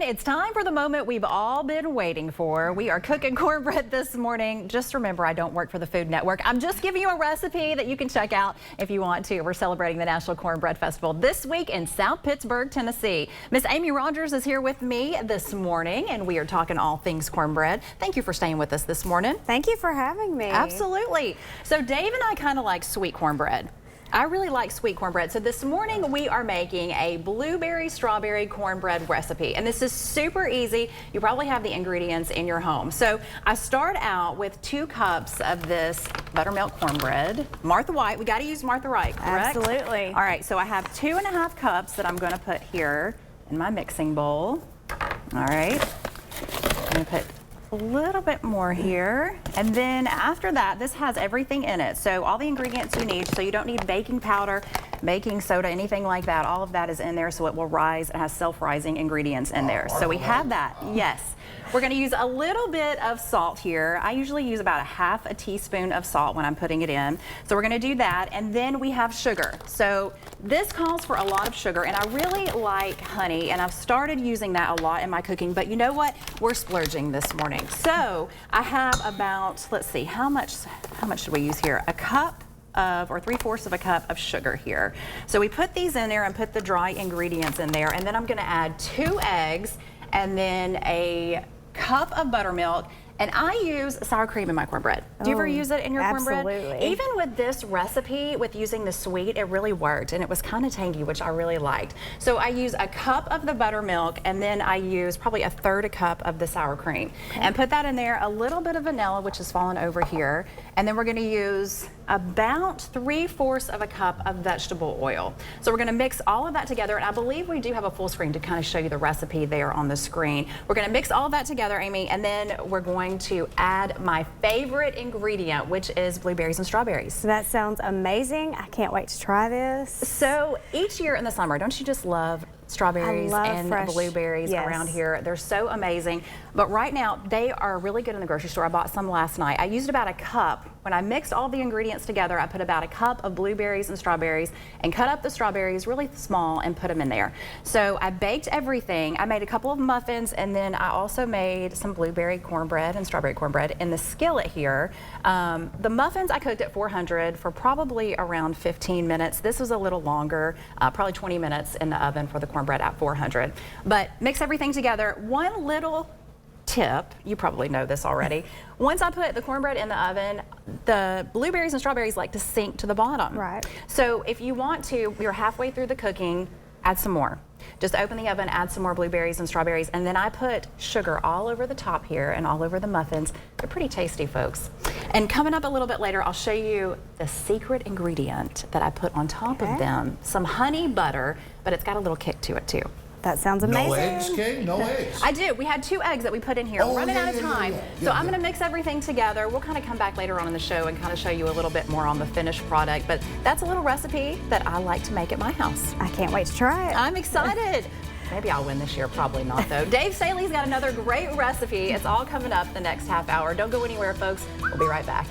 It's time for the moment we've all been waiting for. We are cooking cornbread this morning. Just remember, I don't work for the Food Network. I'm just giving you a recipe that you can check out if you want to. We're celebrating the National Cornbread Festival this week in South Pittsburg, Tennessee. Miss Amy Rogers is here with me this morning, and we are talking all things cornbread. Thank you for staying with us this morning. Thank you for having me. Absolutely. So Dave and I kind of like sweet cornbread. I really like sweet cornbread. So this morning we are making a blueberry strawberry cornbread recipe. And this is super easy. You probably have the ingredients in your home. So I start out with 2 cups of this buttermilk cornbread. Martha White, we gotta use Martha White, correct? Absolutely. All right, so I have 2.5 cups that I'm gonna put here in my mixing bowl. All right, I'm gonna put a little bit more here, and then after that, this has everything in it, so all the ingredients you need. So you don't need baking powder, baking soda, anything like that. All of that is in there, so it will rise. It has self-rising ingredients in there, so we have that. Yes, we're going to use a little bit of salt here. I usually use about 1/2 teaspoon of salt when I'm putting it in, so we're going to do that. And then we have sugar. So this calls for a lot of sugar, and I really like honey, and I've started using that a lot in my cooking. But you know what? We're splurging this morning. So I have about, let's see, how much should we use here? A cup of, or 3/4 of a cup of sugar here. So we put these in there and put the dry ingredients in there, and then I'm going to add 2 eggs and then a cup of buttermilk. And I use sour cream in my cornbread. Do you ever use it in your cornbread? Absolutely. Even with this recipe, with using the sweet, it really worked, and it was kind of tangy, which I really liked. So I use a cup of the buttermilk, and then I use probably 1/3 cup of the sour cream. Okay. And put that in there, a little bit of vanilla, which has fallen over here, and then we're gonna use about 3/4 of a cup of vegetable oil. So we're gonna mix all of that together, and I believe we do have a full screen to kind of show you the recipe there on the screen. We're gonna mix all of that together, Amy, and then we're going to add my favorite ingredient, which is blueberries and strawberries. That sounds amazing. I can't wait to try this. So each year in the summer, don't you just love strawberries and blueberries around here? They're so amazing. But right now, they are really good in the grocery store. I bought some last night. I used about a cup. When I mixed all the ingredients together, I put about a cup of blueberries and strawberries and cut up the strawberries really small and put them in there. So I baked everything. I made a couple of muffins, and then I also made some blueberry cornbread and strawberry cornbread in the skillet here. The muffins I cooked at 400 for probably around 15 minutes. This was a little longer, probably 20 minutes in the oven for the cornbread at 400. But mix everything together. One little tip, you probably know this already. Once I put the cornbread in the oven, the blueberries and strawberries like to sink to the bottom. Right. So if you want to, you're halfway through the cooking, add some more. Just open the oven, add some more blueberries and strawberries, and then I put sugar all over the top here and all over the muffins. They're pretty tasty, folks. And coming up a little bit later, I'll show you the secret ingredient that I put on top of them. Some honey butter, but it's got a little kick to it too. That sounds amazing. No eggs, Kate? No eggs? I do. We had 2 eggs that we put in here. Oh, We're running out of time. So I'm yeah. going to mix everything together. We'll kind of come back later on in the show and kind of show you a little bit more on the finished product. But that's a little recipe that I like to make at my house. I can't wait to try it. I'm excited. Maybe I'll win this year. Probably not, though. Dave Saley's got another great recipe. It's all coming up the next half hour. Don't go anywhere, folks. We'll be right back.